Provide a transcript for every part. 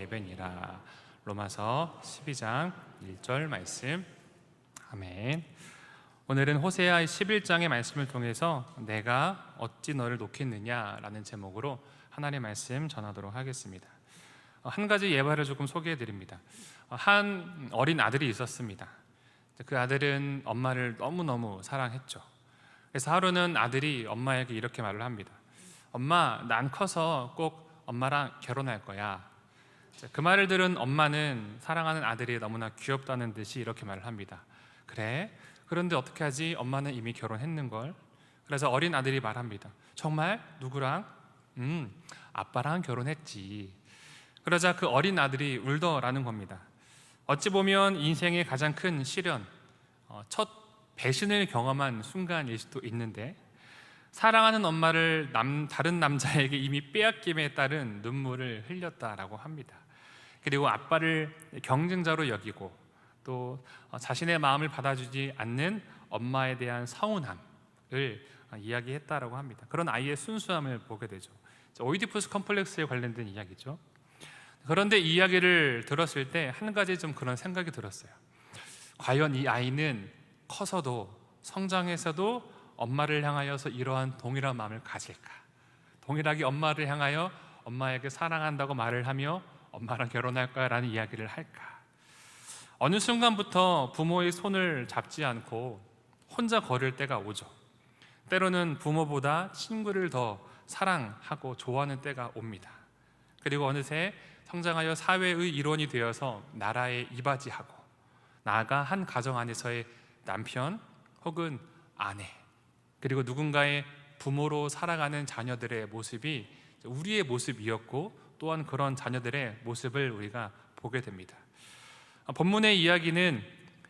예배니라. 로마서 12장 1절 말씀. 아멘. 오늘은 호세아 11장의 말씀을 통해서 내가 어찌 너를 놓겠느냐라는 제목으로 하나님의 말씀 전하도록 하겠습니다. 한 가지 예화를 조금 소개해 드립니다. 한 어린 아들이 있었습니다. 그 아들은 엄마를 너무너무 사랑했죠. 그래서 하루는 아들이 엄마에게 이렇게 말을 합니다. 엄마, 난 커서 꼭 엄마랑 결혼할 거야. 그 말을 들은 엄마는 사랑하는 아들이 너무나 귀엽다는 듯이 이렇게 말을 합니다. 그래? 그런데 어떻게 하지? 엄마는 이미 결혼했는걸. 그래서 어린 아들이 말합니다. 정말? 누구랑? 아빠랑 결혼했지. 그러자 그 어린 아들이 울더라는 겁니다. 어찌 보면 인생의 가장 큰 시련, 첫 배신을 경험한 순간일 수도 있는데, 사랑하는 엄마를 다른 남자에게 이미 빼앗김에 따른 눈물을 흘렸다라고 합니다. 그리고 아빠를 경쟁자로 여기고 또 자신의 마음을 받아주지 않는 엄마에 대한 서운함을 이야기했다라고 합니다. 그런 아이의 순수함을 보게 되죠. 오이디푸스 컴플렉스에 관련된 이야기죠. 그런데 이 이야기를 들었을 때 한 가지 좀 그런 생각이 들었어요. 과연 이 아이는 커서도 성장해서도 엄마를 향하여서 이러한 동일한 마음을 가질까? 동일하게 엄마를 향하여 엄마에게 사랑한다고 말을 하며 엄마랑 결혼할 거야 라는 이야기를 할까? 어느 순간부터 부모의 손을 잡지 않고 혼자 걸을 때가 오죠. 때로는 부모보다 친구를 더 사랑하고 좋아하는 때가 옵니다. 그리고 어느새 성장하여 사회의 일원이 되어서 나라에 이바지하고 나아가 한 가정 안에서의 남편 혹은 아내, 그리고 누군가의 부모로 살아가는 자녀들의 모습이 우리의 모습이었고 또한 그런 자녀들의 모습을 우리가 보게 됩니다. 본문의 이야기는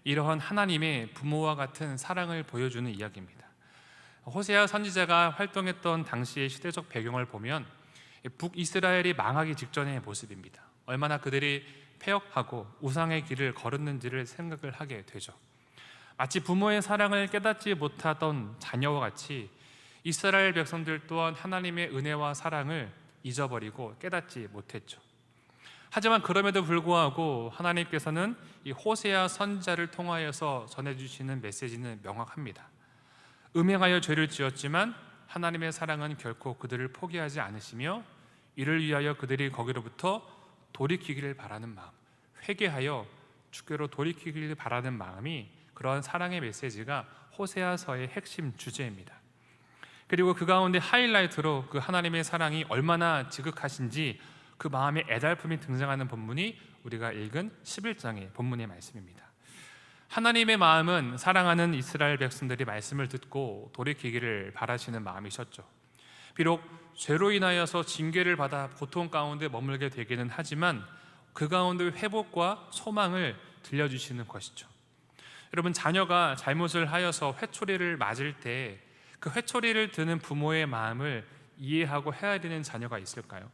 이러한 하나님의 부모와 같은 사랑을 보여주는 이야기입니다. 호세아 선지자가 활동했던 당시의 시대적 배경을 보면 북이스라엘이 망하기 직전의 모습입니다. 얼마나 그들이 패역하고 우상의 길을 걸었는지를 생각을 하게 되죠. 마치 부모의 사랑을 깨닫지 못하던 자녀와 같이 이스라엘 백성들 또한 하나님의 은혜와 사랑을 잊어버리고 깨닫지 못했죠. 하지만 그럼에도 불구하고 하나님께서는 이 호세아 선지자를 통하여서 전해주시는 메시지는 명확합니다. 음행하여 죄를 지었지만 하나님의 사랑은 결코 그들을 포기하지 않으시며 이를 위하여 그들이 거기로부터 돌이키기를 바라는 마음, 회개하여 주께로 돌이키기를 바라는 마음이 그러한 사랑의 메시지가 호세아서의 핵심 주제입니다. 그리고 그 가운데 하이라이트로 그 하나님의 사랑이 얼마나 지극하신지 그 마음의 애달픔이 등장하는 본문이 우리가 읽은 11장의 본문의 말씀입니다. 하나님의 마음은 사랑하는 이스라엘 백성들이 말씀을 듣고 돌이키기를 바라시는 마음이셨죠. 비록 죄로 인하여서 징계를 받아 고통 가운데 머물게 되기는 하지만 그 가운데 회복과 소망을 들려주시는 것이죠. 여러분, 자녀가 잘못을 하여서 회초리를 맞을 때 그 회초리를 드는 부모의 마음을 이해하고 헤아리는 자녀가 있을까요?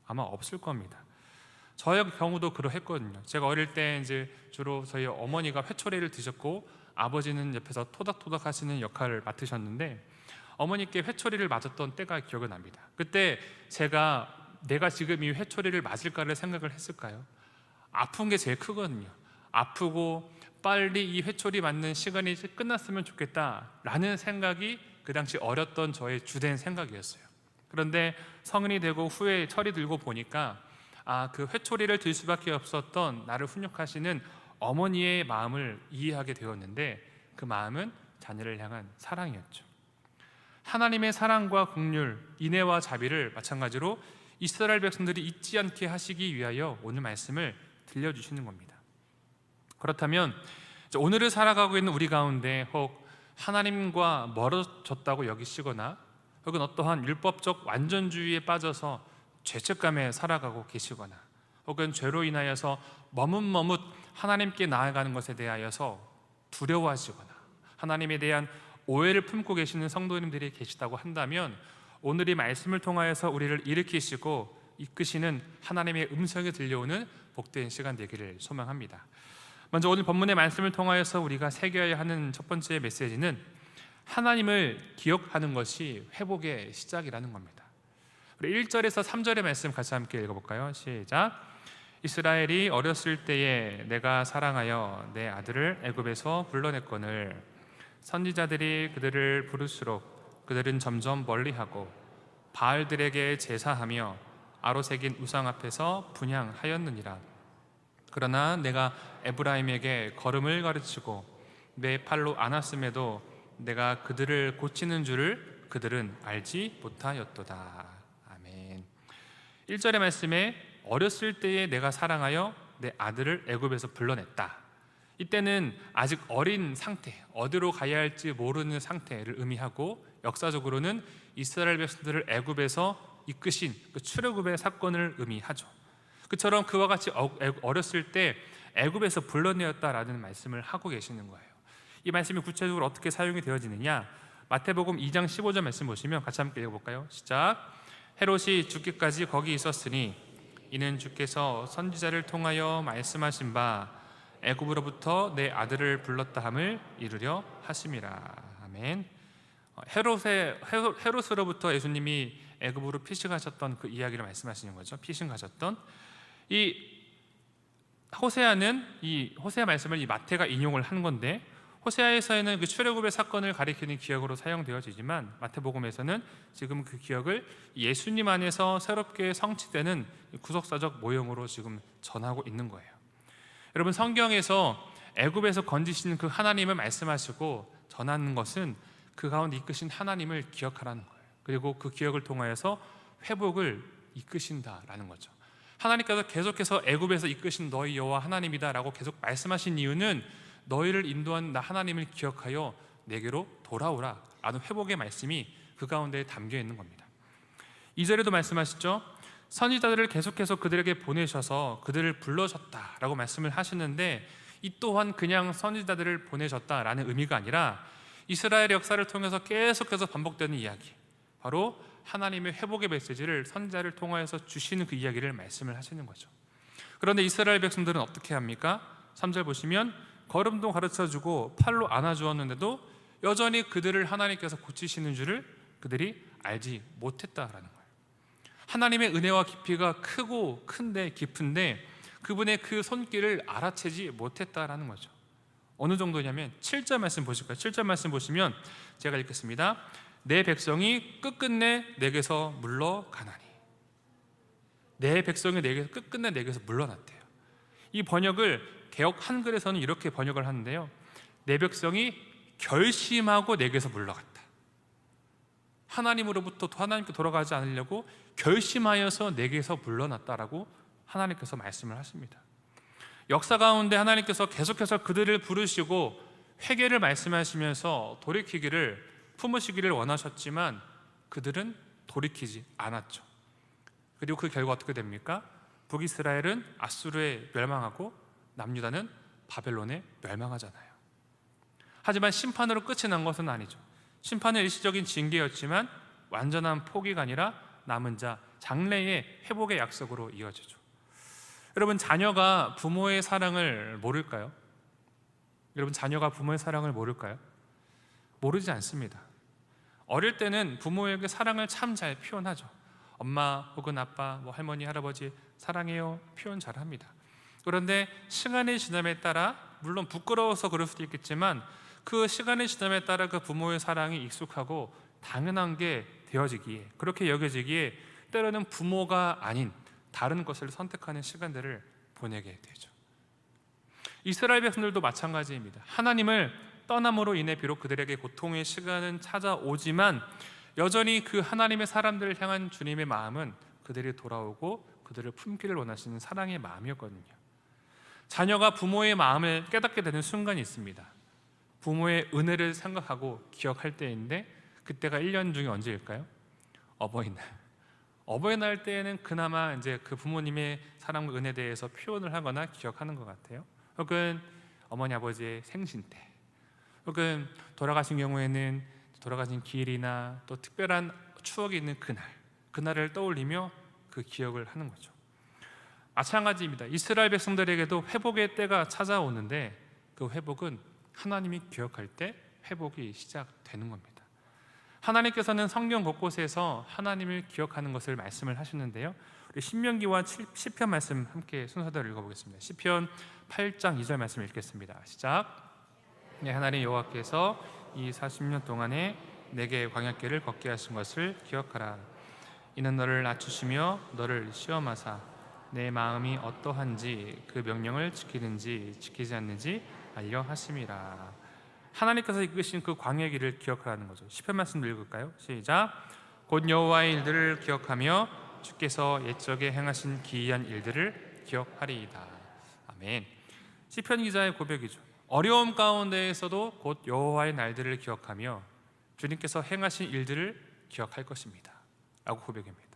아마 없을 겁니다. 저의 경우도 그러했거든요. 제가 어릴 때 이제 주로 저희 어머니가 회초리를 드셨고 아버지는 옆에서 토닥토닥 하시는 역할을 맡으셨는데 어머니께 회초리를 맞았던 때가 기억이 납니다. 그때 내가 지금 이 회초리를 맞을까를 생각을 했을까요? 아픈 게 제일 크거든요. 아프고 빨리 이 회초리 맞는 시간이 끝났으면 좋겠다라는 생각이 그 당시 어렸던 저의 주된 생각이었어요. 그런데 성인이 되고 후에 철이 들고 보니까 그 회초리를 들 수밖에 없었던 나를 훈육하시는 어머니의 마음을 이해하게 되었는데 그 마음은 자녀를 향한 사랑이었죠. 하나님의 사랑과 긍휼, 인애와 자비를 마찬가지로 이스라엘 백성들이 잊지 않게 하시기 위하여 오늘 말씀을 들려주시는 겁니다. 그렇다면 오늘을 살아가고 있는 우리 가운데 혹 하나님과 멀어졌다고 여기시거나 혹은 어떠한 율법적 완전주의에 빠져서 죄책감에 살아가고 계시거나 혹은 죄로 인하여서 머뭇머뭇 하나님께 나아가는 것에 대하여서 두려워하시거나 하나님에 대한 오해를 품고 계시는 성도님들이 계시다고 한다면 오늘 이 말씀을 통하여서 우리를 일으키시고 이끄시는 하나님의 음성이 들려오는 복된 시간 되기를 소망합니다. 먼저 오늘 본문의 말씀을 통하여서 우리가 새겨야 하는 첫 번째 메시지는 하나님을 기억하는 것이 회복의 시작이라는 겁니다. 우리 1절에서 3절의 말씀 같이 함께 읽어볼까요? 시작. 이스라엘이 어렸을 때에 내가 사랑하여 내 아들을 애굽에서 불러냈거늘 선지자들이 그들을 부를수록 그들은 점점 멀리하고 바알들에게 제사하며 아로새긴 우상 앞에서 분향하였느니라. 그러나 내가 에브라임에게 걸음을 가르치고 내 팔로 안았음에도 내가 그들을 고치는 줄을 그들은 알지 못하였도다. 아멘. 1절의 말씀에 어렸을 때에 내가 사랑하여 내 아들을 애굽에서 불러냈다. 이때는 아직 어린 상태, 어디로 가야 할지 모르는 상태를 의미하고, 역사적으로는 이스라엘 백성들을 애굽에서 이끄신 그 출애굽의 사건을 의미하죠. 그처럼 그와 같이 어렸을 때 애굽에서 불러내었다라는 말씀을 하고 계시는 거예요. 이 말씀이 구체적으로 어떻게 사용이 되어지느냐, 마태복음 2장 15절 말씀 보시면 같이 함께 읽어볼까요? 시작. 헤롯이 죽기까지 거기 있었으니 이는 주께서 선지자를 통하여 말씀하신 바 애굽으로부터 내 아들을 불렀다 함을 이루려 하심이라. 아멘. 헤롯으로부터 예수님이 애굽으로 피신하셨던 그 이야기를 말씀하시는 거죠. 피신하셨던 이 호세아는 이 호세아 말씀을 이 마태가 인용을 한 건데, 호세아에서는 그 출애굽의 사건을 가리키는 기억으로 사용되어지지만 마태복음에서는 지금 그 기억을 예수님 안에서 새롭게 성취되는 구속사적 모형으로 지금 전하고 있는 거예요. 여러분, 성경에서 애굽에서 건지신 그 하나님을 말씀하시고 전하는 것은 그 가운데 이끄신 하나님을 기억하라는 거예요. 그리고 그 기억을 통하여서 회복을 이끄신다라는 거죠. 하나님께서 계속해서 애굽에서 이끄신 너희 여호와 하나님이다라고 계속 말씀하신 이유는 너희를 인도한 나 하나님을 기억하여 내게로 돌아오라 라는 회복의 말씀이 그 가운데 담겨 있는 겁니다. 2절에도 말씀하시죠. 선지자들을 계속해서 그들에게 보내셔서 그들을 불러셨다라고 말씀을 하시는데, 이 또한 그냥 선지자들을 보내셨다라는 의미가 아니라 이스라엘 역사를 통해서 계속해서 반복되는 이야기, 바로 하나님의 회복의 메시지를 선지자를 통하여서 주시는 그 이야기를 말씀을 하시는 거죠. 그런데 이스라엘 백성들은 어떻게 합니까? 3절 보시면 걸음도 가르쳐주고 팔로 안아주었는데도 여전히 그들을 하나님께서 고치시는 줄을 그들이 알지 못했다라는 거예요. 하나님의 은혜와 깊이가 크고 큰데 깊은데 그분의 그 손길을 알아채지 못했다라는 거죠. 어느 정도냐면 7절 말씀 보실까요? 7절 말씀 보시면 제가 읽겠습니다. 내 백성이 끝끝내 내게서 물러가나니. 내 백성이 내게서 끝끝내 내게서 물러났대요. 이 번역을 개역 한글에서는 이렇게 번역을 하는데요, 내 백성이 결심하고 내게서 물러갔다. 하나님으로부터 하나님께 돌아가지 않으려고 결심하여서 내게서 물러났다라고 하나님께서 말씀을 하십니다. 역사 가운데 하나님께서 계속해서 그들을 부르시고 회개를 말씀하시면서 돌이키기를 품으시기를 원하셨지만 그들은 돌이키지 않았죠. 그리고 그 결과 어떻게 됩니까? 북이스라엘은 아수르에 멸망하고 남유다는 바벨론에 멸망하잖아요. 하지만 심판으로 끝이 난 것은 아니죠. 심판은 일시적인 징계였지만 완전한 포기가 아니라 남은 자 장래의 회복의 약속으로 이어지죠. 여러분, 자녀가 부모의 사랑을 모를까요? 여러분, 자녀가 부모의 사랑을 모를까요? 모르지 않습니다. 어릴 때는 부모에게 사랑을 참 잘 표현하죠. 엄마 혹은 아빠, 할머니, 할아버지 사랑해요 표현 잘합니다. 그런데 시간의 지남에 따라, 물론 부끄러워서 그럴 수도 있겠지만 그 시간의 지남에 따라 그 부모의 사랑이 익숙하고 당연한 게 되어지기에, 그렇게 여겨지기에 때로는 부모가 아닌 다른 것을 선택하는 시간들을 보내게 되죠. 이스라엘 백성들도 마찬가지입니다. 하나님을 떠남으로 인해 비록 그들에게 고통의 시간은 찾아오지만 여전히 그 하나님의 사람들을 향한 주님의 마음은 그들이 돌아오고 그들을 품기를 원하시는 사랑의 마음이었거든요. 자녀가 부모의 마음을 깨닫게 되는 순간이 있습니다. 부모의 은혜를 생각하고 기억할 때인데, 그때가 1년 중에 언제일까요? 어버이날. 어버이날 때에는 그나마 이제 그 부모님의 사랑과 은혜에 대해서 표현을 하거나 기억하는 것 같아요. 혹은 어머니 아버지의 생신 때, 혹은 돌아가신 경우에는 돌아가신 기일이나 또 특별한 추억이 있는 그날을 떠올리며 그 기억을 하는 거죠. 마찬가지입니다. 이스라엘 백성들에게도 회복의 때가 찾아오는데 그 회복은 하나님이 기억할 때 회복이 시작되는 겁니다. 하나님께서는 성경 곳곳에서 하나님을 기억하는 것을 말씀을 하시는데요, 우리 신명기와 시편 말씀 함께 순서대로 읽어보겠습니다. 시편 8장 2절 말씀 읽겠습니다. 시작. 네, 하나님 여호와께서 이 40년 동안에 내게 광야길을 걷게 하신 것을 기억하라. 이는 너를 낮추시며 너를 시험하사 내 마음이 어떠한지 그 명령을 지키는지 지키지 않는지 알려 하심이라. 하나님께서 이끄신 그 광야의 길을 기억하라는 거죠. 시편 말씀 읽을까요? 시작. 곧 여호와의 일들을 기억하며 주께서 옛적에 행하신 기이한 일들을 기억하리이다. 아멘. 시편 기자의 고백이죠. 어려움 가운데에서도 곧 여호와의 날들을 기억하며 주님께서 행하신 일들을 기억할 것입니다 라고 고백합니다.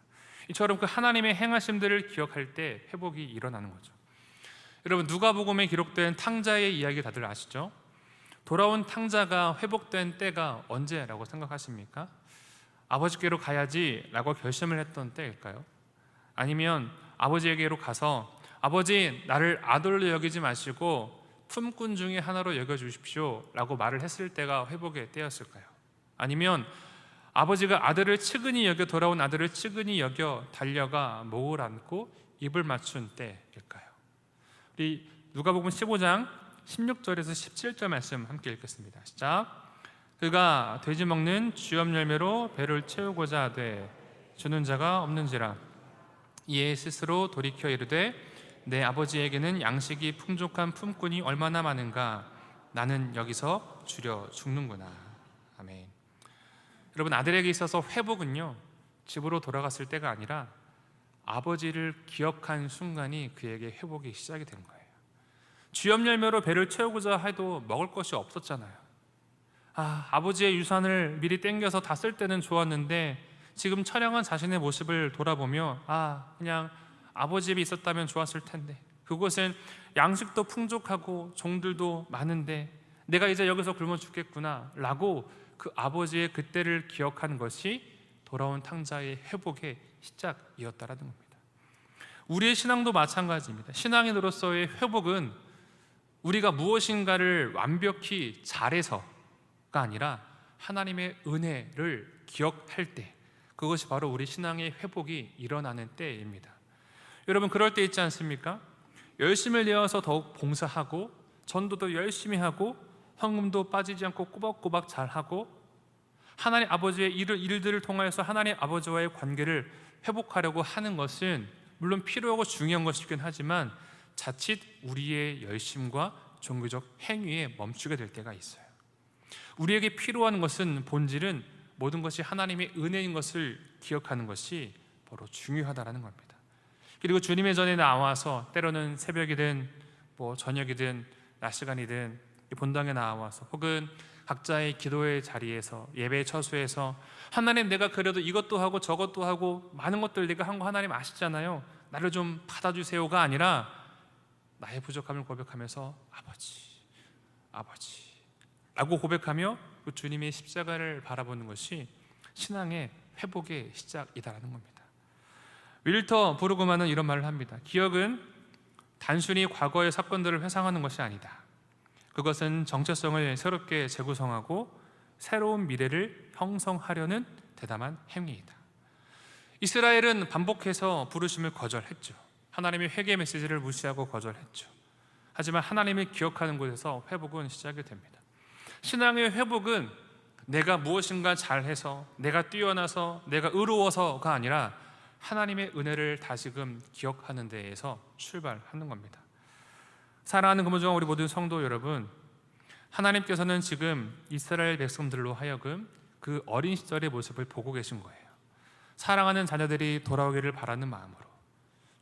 이처럼 그 하나님의 행하심들을 기억할 때 회복이 일어나는 거죠. 여러분, 누가복음에 기록된 탕자의 이야기 다들 아시죠? 돌아온 탕자가 회복된 때가 언제라고 생각하십니까? 아버지께로 가야지 라고 결심을 했던 때일까요? 아니면 아버지에게로 가서 아버지, 나를 아들로 여기지 마시고 품꾼 중에 하나로 여겨주십시오 라고 말을 했을 때가 회복의 때였을까요? 아니면 아버지가 아들을 측은히 여겨 돌아온 아들을 측은히 여겨 달려가 목을 안고 입을 맞춘 때일까요? 우리 누가복음 15장 16절에서 17절 말씀 함께 읽겠습니다. 시작. 그가 돼지 먹는 주염 열매로 배를 채우고자 하되 주는 자가 없는지라. 이에 스스로 돌이켜 이르되 내 아버지에게는 양식이 풍족한 품꾼이 얼마나 많은가. 나는 여기서 주려 죽는구나. 아멘. 여러분, 아들에게 있어서 회복은요, 집으로 돌아갔을 때가 아니라 아버지를 기억한 순간이 그에게 회복이 시작이 된 거예요. 주염 열매로 배를 채우고자 해도 먹을 것이 없었잖아요. 아버지의 유산을 미리 땡겨서 다 쓸 때는 좋았는데 지금 처량한 자신의 모습을 돌아보며 그냥 아버지 집이 있었다면 좋았을 텐데, 그곳은 양식도 풍족하고 종들도 많은데 내가 이제 여기서 굶어 죽겠구나 라고 그 아버지의 그때를 기억한 것이 돌아온 탕자의 회복의 시작이었다라는 겁니다. 우리의 신앙도 마찬가지입니다. 신앙인으로서의 회복은 우리가 무엇인가를 완벽히 잘해서가 아니라 하나님의 은혜를 기억할 때, 그것이 바로 우리 신앙의 회복이 일어나는 때입니다. 여러분, 그럴 때 있지 않습니까? 열심을 내어서 더욱 봉사하고 전도도 열심히 하고 헌금도 빠지지 않고 꼬박꼬박 잘하고 하나님 아버지의 일들을 통하여서 하나님 아버지와의 관계를 회복하려고 하는 것은 물론 필요하고 중요한 것이긴 하지만 자칫 우리의 열심과 종교적 행위에 멈추게 될 때가 있어요. 우리에게 필요한 것은, 본질은 모든 것이 하나님의 은혜인 것을 기억하는 것이 바로 중요하다라는 겁니다. 그리고 주님의 전에 나와서 때로는 새벽이든 저녁이든 낮 시간이든 본당에 나와서 혹은 각자의 기도의 자리에서 예배의 처소에서 하나님, 내가 그래도 이것도 하고 저것도 하고 많은 것들 내가 한 거 하나님 아시잖아요. 나를 좀 받아주세요가 아니라 나의 부족함을 고백하면서 아버지 라고 고백하며 그 주님의 십자가를 바라보는 것이 신앙의 회복의 시작이다라는 겁니다. 윌터 브루그만은 이런 말을 합니다. 기억은 단순히 과거의 사건들을 회상하는 것이 아니다. 그것은 정체성을 새롭게 재구성하고 새로운 미래를 형성하려는 대담한 행위이다. 이스라엘은 반복해서 부르심을 거절했죠. 하나님의 회개 메시지를 무시하고 거절했죠. 하지만 하나님을 기억하는 곳에서 회복은 시작이 됩니다. 신앙의 회복은 내가 무엇인가 잘해서, 내가 뛰어나서, 내가 의로워서가 아니라 하나님의 은혜를 다시금 기억하는 데에서 출발하는 겁니다. 사랑하는 금호중앙 우리 모든 성도 여러분, 하나님께서는 지금 이스라엘 백성들로 하여금 그 어린 시절의 모습을 보고 계신 거예요. 사랑하는 자녀들이 돌아오기를 바라는 마음으로,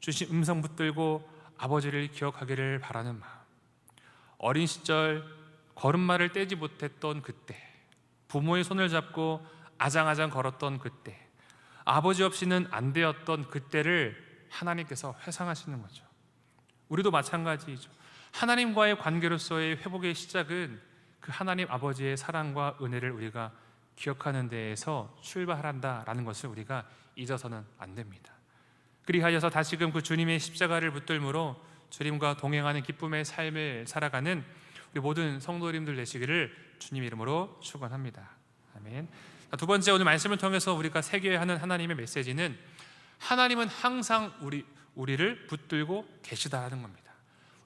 주신 음성 붙들고 아버지를 기억하기를 바라는 마음, 어린 시절 걸음마를 떼지 못했던 그때, 부모의 손을 잡고 아장아장 걸었던 그때, 아버지 없이는 안 되었던 그때를 하나님께서 회상하시는 거죠. 우리도 마찬가지이죠. 하나님과의 관계로서의 회복의 시작은 그 하나님 아버지의 사랑과 은혜를 우리가 기억하는 데에서 출발한다라는 것을 우리가 잊어서는 안 됩니다. 그리하여서 다시금 그 주님의 십자가를 붙들므로 주님과 동행하는 기쁨의 삶을 살아가는 우리 모든 성도님들 되시기를 주님 이름으로 축원합니다. 아멘. 두 번째, 오늘 말씀을 통해서 우리가 새겨야 하는 하나님의 메시지는 하나님은 항상 우리를 붙들고 계시다라는 겁니다.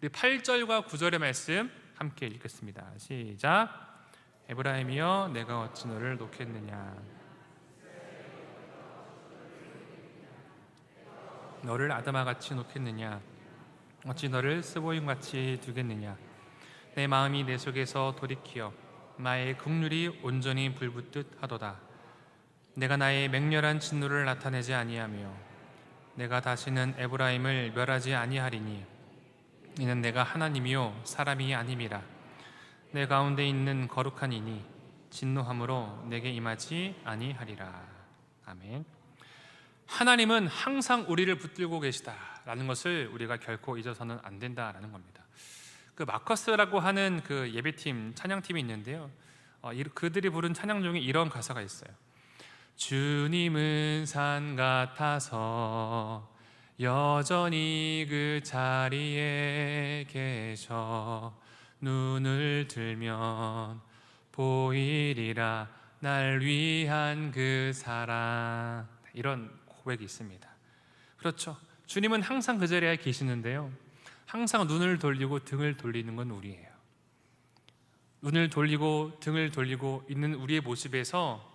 우리 8절과 9절의 말씀 함께 읽겠습니다. 시작. 에브라임이여 내가 어찌 너를 놓겠느냐, 너를 아담아같이 놓겠느냐, 어찌 너를 스보임같이 두겠느냐. 내 마음이 내 속에서 돌이키어 나의 긍휼이 온전히 불붙듯 하도다. 내가 나의 맹렬한 진노를 나타내지 아니하며 내가 다시는 에브라임을 멸하지 아니하리니 이는 내가 하나님이요 사람이 아님이라. 내 가운데 있는 거룩한 이니 진노함으로 내게 임하지 아니하리라. 아멘. 하나님은 항상 우리를 붙들고 계시다라는 것을 우리가 결코 잊어서는 안 된다라는 겁니다. 그 마커스라고 하는 그 예배팀, 찬양팀이 있는데요, 그들이 부른 찬양 중에 이런 가사가 있어요. 주님은 산 같아서 여전히 그 자리에 계셔 눈을 들면 보이리라 날 위한 그 사랑. 이런 고백이 있습니다. 그렇죠. 주님은 항상 그 자리에 계시는데요, 항상 눈을 돌리고 등을 돌리는 건 우리예요. 눈을 돌리고 등을 돌리고 있는 우리의 모습에서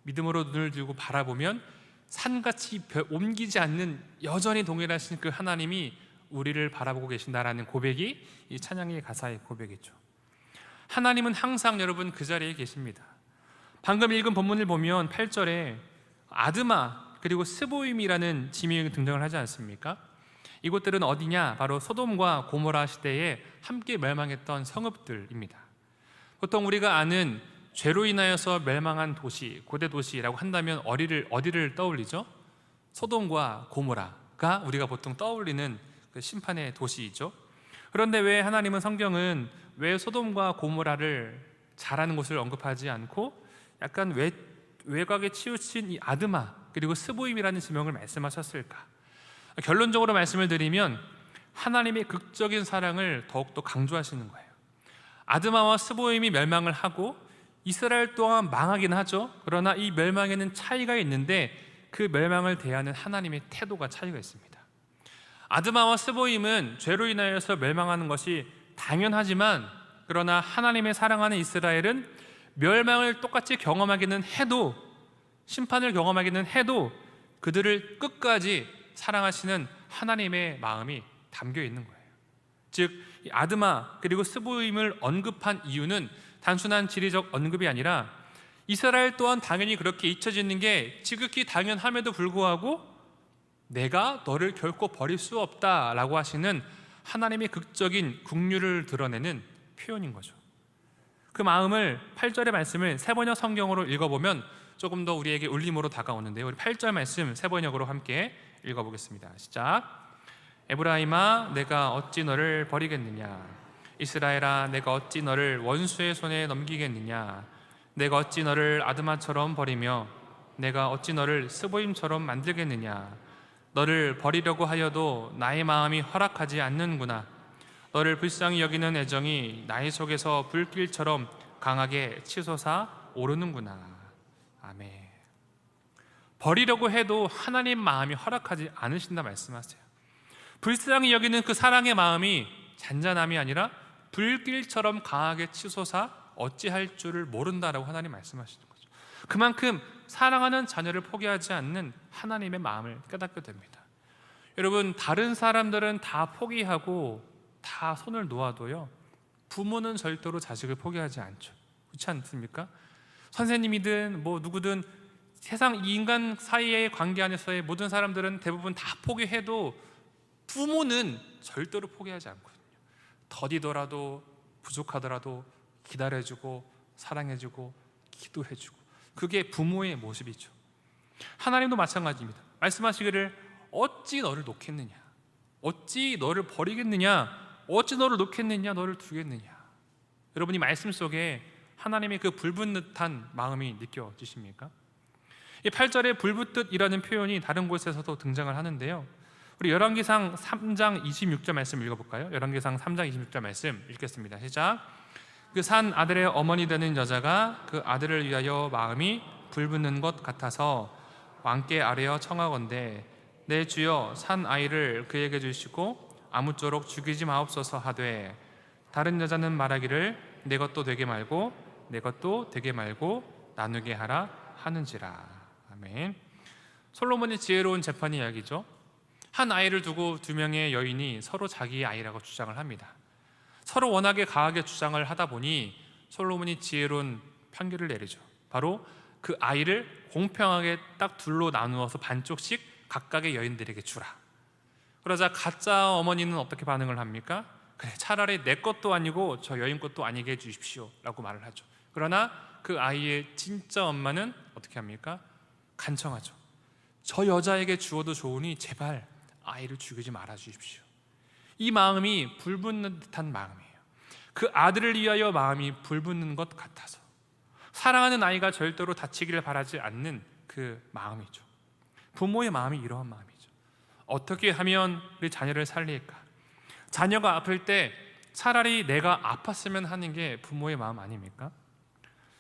믿음으로 눈을 들고 바라보면 산같이 옮기지 않는 여전히 동일하신 그 하나님이 우리를 바라보고 계신다라는 고백이 이 찬양의 가사의 고백이죠. 하나님은 항상 여러분 그 자리에 계십니다. 방금 읽은 본문을 보면 8절에 아드마 그리고 스보임이라는 지명이 등장을 하지 않습니까? 이곳들은 어디냐? 바로 소돔과 고모라 시대에 함께 멸망했던 성읍들입니다. 보통 우리가 아는 죄로 인하여서 멸망한 도시, 고대 도시라고 한다면 어디를 떠올리죠? 소돔과 고모라가 우리가 보통 떠올리는 그 심판의 도시이죠. 그런데 왜 하나님은 성경은 왜 소돔과 고모라를 잘하는 곳을 언급하지 않고 약간 외곽에 치우친 이 아드마 그리고 스보임이라는 지명을 말씀하셨을까? 결론적으로 말씀을 드리면 하나님의 극적인 사랑을 더욱더 강조하시는 거예요. 아드마와 스보임이 멸망을 하고 이스라엘 또한 망하긴 하죠. 그러나 이 멸망에는 차이가 있는데 그 멸망을 대하는 하나님의 태도가 차이가 있습니다. 아드마와 스보임은 죄로 인하여서 멸망하는 것이 당연하지만, 그러나 하나님의 사랑하는 이스라엘은 멸망을 똑같이 경험하기는 해도, 심판을 경험하기는 해도 그들을 끝까지 사랑하시는 하나님의 마음이 담겨 있는 거예요. 즉 아드마 그리고 스보임을 언급한 이유는 단순한 지리적 언급이 아니라 이스라엘 또한 당연히 그렇게 잊혀지는 게 지극히 당연함에도 불구하고 내가 너를 결코 버릴 수 없다라고 하시는 하나님의 극적인 긍휼을 드러내는 표현인 거죠. 그 마음을 8절의 말씀을 세번역 성경으로 읽어보면 조금 더 우리에게 울림으로 다가오는데요, 우리 8절 말씀 세번역으로 함께 읽어보겠습니다. 시작. 에브라임아 내가 어찌 너를 버리겠느냐, 이스라엘아 내가 어찌 너를 원수의 손에 넘기겠느냐, 내가 어찌 너를 아드마처럼 버리며 내가 어찌 너를 스보임처럼 만들겠느냐. 너를 버리려고 하여도 나의 마음이 허락하지 않는구나. 너를 불쌍히 여기는 애정이 나의 속에서 불길처럼 강하게 치솟아 오르는구나. 아멘. 버리려고 해도 하나님 마음이 허락하지 않으신다 말씀하세요. 불쌍히 여기는 그 사랑의 마음이 잔잔함이 아니라 불길처럼 강하게 치솟아 어찌할 줄을 모른다라고 하나님 말씀하시는 거죠. 그만큼 사랑하는 자녀를 포기하지 않는 하나님의 마음을 깨닫게 됩니다. 여러분, 다른 사람들은 다 포기하고 다 손을 놓아도요, 부모는 절대로 자식을 포기하지 않죠. 그렇지 않습니까? 선생님이든 뭐 누구든 세상 이 인간 사이의 관계 안에서의 모든 사람들은 대부분 다 포기해도 부모는 절대로 포기하지 않거든요. 더디더라도 부족하더라도 기다려주고 사랑해주고 기도해주고, 그게 부모의 모습이죠. 하나님도 마찬가지입니다. 말씀하시기를 어찌 너를 놓겠느냐, 어찌 너를 버리겠느냐, 어찌 너를 놓겠느냐, 너를 두겠느냐. 여러분이 말씀 속에 하나님의 그 불붙듯한 마음이 느껴지십니까? 이 8절에 불붙듯이라는 표현이 다른 곳에서도 등장을 하는데요, 우리 열왕기상 3장 26절 말씀 읽어볼까요? 열왕기상 3장 26절 말씀 읽겠습니다. 시작. 그 산 아들의 어머니 되는 여자가 그 아들을 위하여 마음이 불붙는 것 같아서 왕께 아뢰어 청하건대 내 주여 산 아이를 그에게 주시고 아무쪼록 죽이지 마옵소서 하되 다른 여자는 말하기를 내 것도 되게 말고 내 것도 되게 말고 나누게 하라 하는지라. 아멘. 솔로몬의 지혜로운 재판 이야기죠. 한 아이를 두고 두 명의 여인이 서로 자기의 아이라고 주장을 합니다. 서로 워낙에 강하게 주장을 하다 보니 솔로몬이 지혜로운 판결을 내리죠. 바로 그 아이를 공평하게 딱 둘로 나누어서 반쪽씩 각각의 여인들에게 주라. 그러자 가짜 어머니는 어떻게 반응을 합니까? 그래, 차라리 내 것도 아니고 저 여인 것도 아니게 해주십시오 라고 말을 하죠. 그러나 그 아이의 진짜 엄마는 어떻게 합니까? 간청하죠. 저 여자에게 주어도 좋으니 제발 아이를 죽이지 말아 주십시오. 이 마음이 불붙는 듯한 마음이에요. 그 아들을 위하여 마음이 불붙는 것 같아서 사랑하는 아이가 절대로 다치기를 바라지 않는 그 마음이죠. 부모의 마음이 이러한 마음이죠. 어떻게 하면 우리 자녀를 살릴까? 자녀가 아플 때 차라리 내가 아팠으면 하는 게 부모의 마음 아닙니까?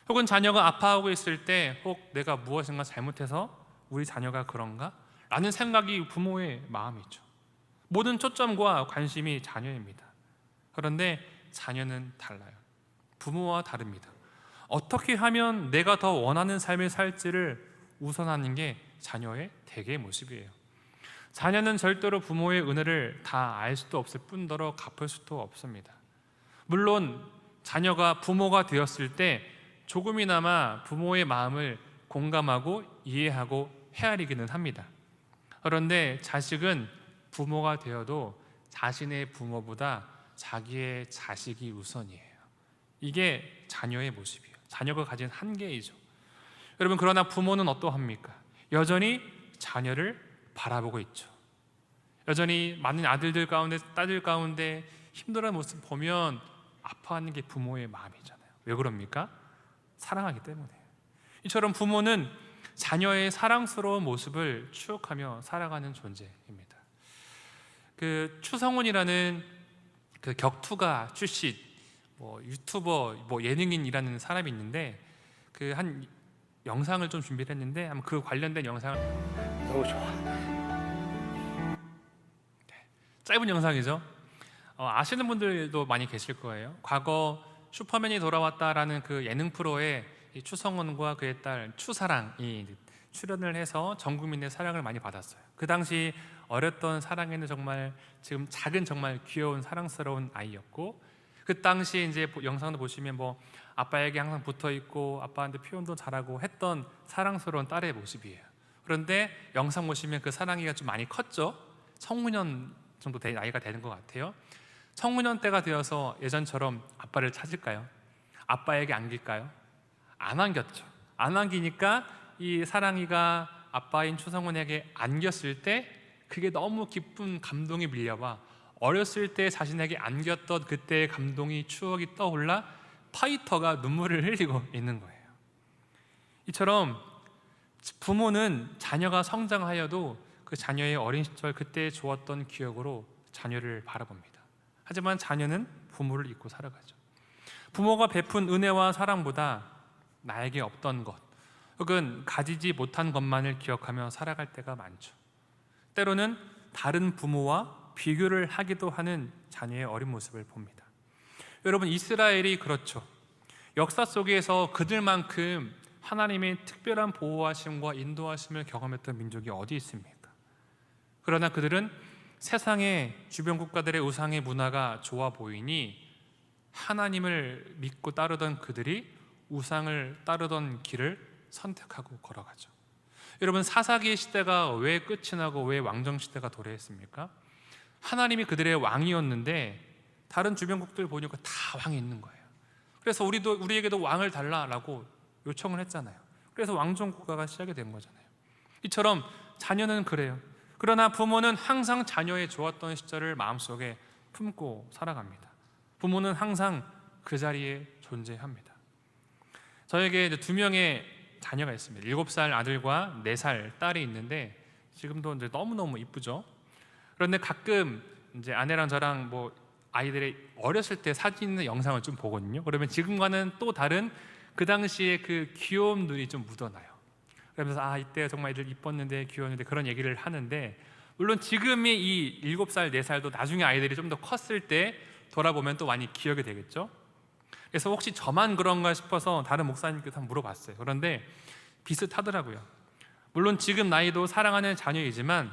혹은 자녀가 아파하고 있을 때 혹 내가 무엇인가 잘못해서 우리 자녀가 그런가? 라는 생각이 부모의 마음이죠. 모든 초점과 관심이 자녀입니다. 그런데 자녀는 달라요. 부모와 다릅니다. 어떻게 하면 내가 더 원하는 삶을 살지를 우선하는 게 자녀의 대개의 모습이에요. 자녀는 절대로 부모의 은혜를 다 알 수도 없을 뿐더러 갚을 수도 없습니다. 물론 자녀가 부모가 되었을 때 조금이나마 부모의 마음을 공감하고 이해하고 헤아리기는 합니다. 그런데 자식은 부모가 되어도 자신의 부모보다 자기의 자식이 우선이에요. 이게 자녀의 모습이에요. 자녀가 가진 한계이죠. 여러분, 그러나 부모는 어떠합니까? 여전히 자녀를 바라보고 있죠. 여전히 많은 아들들 가운데 딸들 가운데 힘들어하는 모습 보면 아파하는 게 부모의 마음이잖아요. 왜 그럽니까? 사랑하기 때문에. 이처럼 부모는 자녀의 사랑스러운 모습을 추억하며 살아가는 존재입니다. 그 추성훈이라는 그 격투가 출신 유튜버 예능인이라는 사람이 있는데 그 한 영상을 좀 준비를 했는데 한번 그 관련된 영상을 너무 좋아. 짧은 영상이죠. 아시는 분들도 많이 계실 거예요. 과거 슈퍼맨이 돌아왔다라는 그 예능 프로에 이 추성훈과 그의 딸 추사랑이 출연을 해서 전 국민의 사랑을 많이 받았어요. 그 당시 어렸던 사랑에는 정말 지금 작은 정말 귀여운 사랑스러운 아이였고, 그 당시 이제 영상도 보시면 아빠에게 항상 붙어 있고 아빠한테 표현도 잘하고 했던 사랑스러운 딸의 모습이에요. 그런데 영상 보시면 그 사랑이가 좀 많이 컸죠. 청소년 정도 나이가 되는 것 같아요. 청소년 때가 되어서 예전처럼 아빠를 찾을까요? 아빠에게 안길까요? 안 안겼죠. 안 안기니까 이 사랑이가 아빠인 추성훈에게 안겼을 때 그게 너무 기쁜 감동이 밀려와 어렸을 때 자신에게 안겼던 그때의 감동이 추억이 떠올라 파이터가 눈물을 흘리고 있는 거예요. 이처럼 부모는 자녀가 성장하여도 그 자녀의 어린 시절 그때 좋았던 기억으로 자녀를 바라봅니다. 하지만 자녀는 부모를 잊고 살아가죠. 부모가 베푼 은혜와 사랑보다 나에게 없던 것 혹은 가지지 못한 것만을 기억하며 살아갈 때가 많죠. 때로는 다른 부모와 비교를 하기도 하는 자녀의 어린 모습을 봅니다. 여러분, 이스라엘이 그렇죠. 역사 속에서 그들만큼 하나님의 특별한 보호하심과 인도하심을 경험했던 민족이 어디 있습니까? 그러나 그들은 세상의 주변 국가들의 우상의 문화가 좋아 보이니 하나님을 믿고 따르던 그들이 우상을 따르던 길을 선택하고 걸어가죠. 여러분, 사사기의 시대가 왜 끝이 나고 왜 왕정 시대가 도래했습니까? 하나님이 그들의 왕이었는데 다른 주변국들 보니까 다 왕이 있는 거예요. 그래서 우리에게도 왕을 달라라고 요청을 했잖아요. 그래서 왕정 국가가 시작이 된 거잖아요. 이처럼 자녀는 그래요. 그러나 부모는 항상 자녀의 좋았던 시절을 마음속에 품고 살아갑니다. 부모는 항상 그 자리에 존재합니다. 저에게 두 명의 자녀가 있습니다. 7살 아들과 4살 딸이 있는데 지금도 이제 너무너무 이쁘죠. 그런데 가끔 이제 아내랑 저랑 아이들의 어렸을 때 사진이나 영상을 좀 보거든요. 그러면 지금과는 또 다른 그 당시에 그 귀여운 눈이 좀 묻어나요. 그러면서 이때 정말 애들 이뻤는데 귀여웠는데 그런 얘기를 하는데, 물론 지금의 이 7살, 4살도 나중에 아이들이 좀 더 컸을 때 돌아보면 또 많이 기억이 되겠죠. 그래서 혹시 저만 그런가 싶어서 다른 목사님께서 한번 물어봤어요. 그런데 비슷하더라고요. 물론 지금 나이도 사랑하는 자녀이지만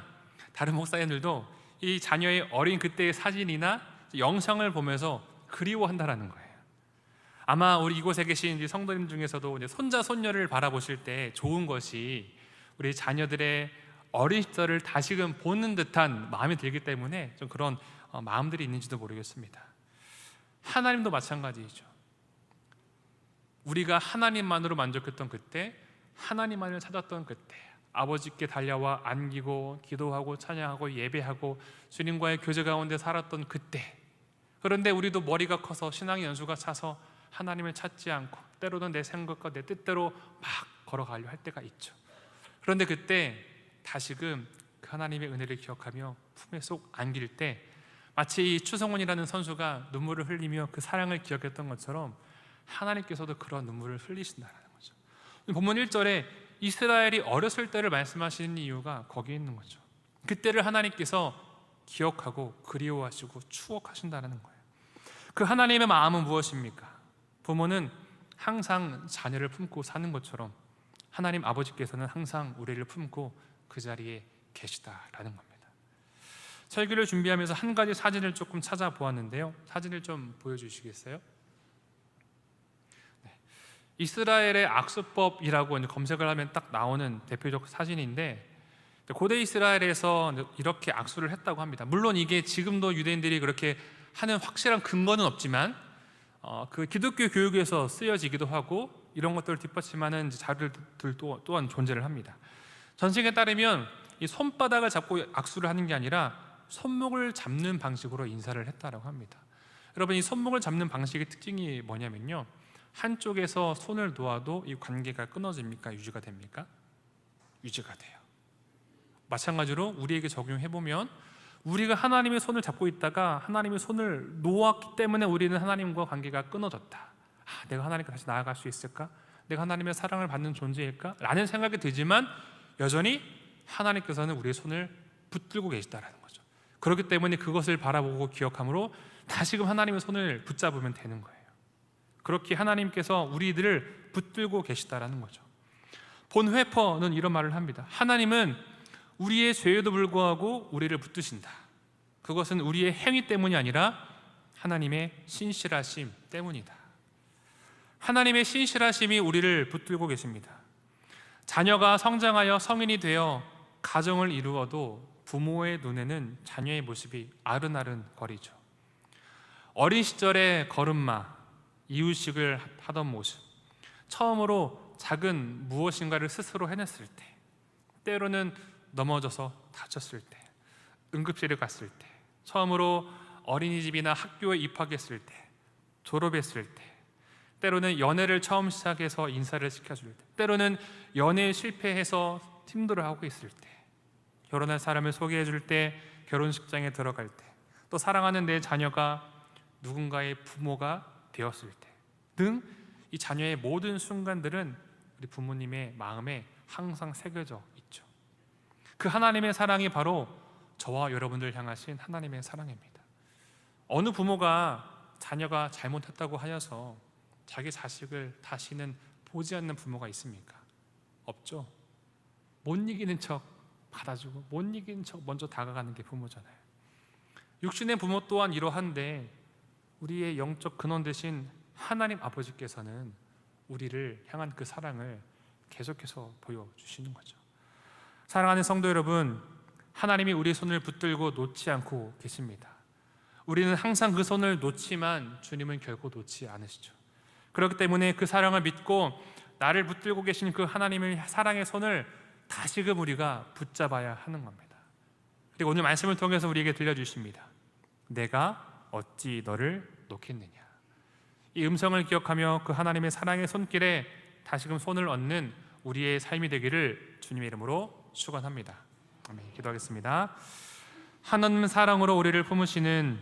다른 목사님들도 이 자녀의 어린 그때의 사진이나 영상을 보면서 그리워한다라는 거예요. 아마 우리 이곳에 계신 성도님 중에서도 이제 손자 손녀를 바라보실 때 좋은 것이 우리 자녀들의 어린 시절을 다시금 보는 듯한 마음이 들기 때문에 좀 그런 마음들이 있는지도 모르겠습니다. 하나님도 마찬가지이죠. 우리가 하나님만으로 만족했던 그때, 하나님만을 찾았던 그때, 아버지께 달려와 안기고 기도하고 찬양하고 예배하고 주님과의 교제 가운데 살았던 그때, 그런데 우리도 머리가 커서 신앙의 연수가 차서 하나님을 찾지 않고 때로는 내 생각과 내 뜻대로 막 걸어가려 할 때가 있죠. 그런데 그때 다시금 그 하나님의 은혜를 기억하며 품에 쏙 안길 때 마치 이 추성훈이라는 선수가 눈물을 흘리며 그 사랑을 기억했던 것처럼 하나님께서도 그런 눈물을 흘리신다는 거죠. 본문 1절에 이스라엘이 어렸을 때를 말씀하시는 이유가 거기에 있는 거죠. 그때를 하나님께서 기억하고 그리워하시고 추억하신다는 거예요. 그 하나님의 마음은 무엇입니까? 부모는 항상 자녀를 품고 사는 것처럼 하나님 아버지께서는 항상 우리를 품고 그 자리에 계시다라는 겁니다. 설교를 준비하면서 한 가지 사진을 조금 찾아보았는데요. 사진을 좀 보여주시겠어요? 네. 이스라엘의 악수법이라고 검색을 하면 딱 나오는 대표적 사진인데, 고대 이스라엘에서 이렇게 악수를 했다고 합니다. 물론 이게 지금도 유대인들이 그렇게 하는 확실한 근거는 없지만 그 기독교 교육에서 쓰여지기도 하고 이런 것들을 뒷받침하는 자료들 또한 존재를 합니다. 전승에 따르면 이 손바닥을 잡고 악수를 하는 게 아니라 손목을 잡는 방식으로 인사를 했다라고 합니다. 여러분, 이 손목을 잡는 방식의 특징이 뭐냐면요, 한쪽에서 손을 놓아도 이 관계가 끊어집니까? 유지가 됩니까? 유지가 돼요. 마찬가지로 우리에게 적용해보면 우리가 하나님의 손을 잡고 있다가 하나님의 손을 놓았기 때문에 우리는 하나님과 관계가 끊어졌다. 내가 하나님께 다시 나아갈 수 있을까? 내가 하나님의 사랑을 받는 존재일까? 라는 생각이 들지만 여전히 하나님께서는 우리의 손을 붙들고 계시다라는 거죠. 그렇기 때문에 그것을 바라보고 기억함으로 다시금 하나님의 손을 붙잡으면 되는 거예요. 그렇게 하나님께서 우리들을 붙들고 계시다라는 거죠. 본회퍼는 이런 말을 합니다. 하나님은 우리의 죄에도 불구하고 우리를 붙드신다. 그것은 우리의 행위 때문이 아니라 하나님의 신실하심 때문이다. 하나님의 신실하심이 우리를 붙들고 계십니다. 자녀가 성장하여 성인이 되어 가정을 이루어도 부모의 눈에는 자녀의 모습이 아른아른 거리죠. 어린 시절의 걸음마, 이유식을 하던 모습, 처음으로 작은 무엇인가를 스스로 해냈을 때, 때로는 넘어져서 다쳤을 때, 응급실에 갔을 때, 처음으로 어린이집이나 학교에 입학했을 때, 졸업했을 때, 때로는 연애를 처음 시작해서 인사를 시켜줄 때, 때로는 연애에 실패해서 힘들어하고 있을 때, 결혼할 사람을 소개해줄 때, 결혼식장에 들어갈 때, 또 사랑하는 내 자녀가 누군가의 부모가 되었을 때 등 이 자녀의 모든 순간들은 우리 부모님의 마음에 항상 새겨져 있죠. 그 하나님의 사랑이 바로 저와 여러분들 향하신 하나님의 사랑입니다. 어느 부모가 자녀가 잘못했다고 하여서 자기 자식을 다시는 보지 않는 부모가 있습니까? 없죠. 못 이기는 척 받아주고 못 이기는 척 먼저 다가가는 게 부모잖아요. 육신의 부모 또한 이러한데 우리의 영적 근원 되신 하나님 아버지께서는 우리를 향한 그 사랑을 계속해서 보여주시는 거죠. 사랑하는 성도 여러분, 하나님이 우리의 손을 붙들고 놓지 않고 계십니다. 우리는 항상 그 손을 놓지만 주님은 결코 놓지 않으시죠. 그렇기 때문에 그 사랑을 믿고 나를 붙들고 계신 그 하나님의 사랑의 손을 다시금 우리가 붙잡아야 하는 겁니다. 그리고 오늘 말씀을 통해서 우리에게 들려주십니다. 내가 어찌 너를 놓겠느냐. 이 음성을 기억하며 그 하나님의 사랑의 손길에 다시금 손을 얹는 우리의 삶이 되기를 주님의 이름으로 축원합니다. 아멘. 기도하겠습니다. 하나님 사랑으로 우리를 품으시는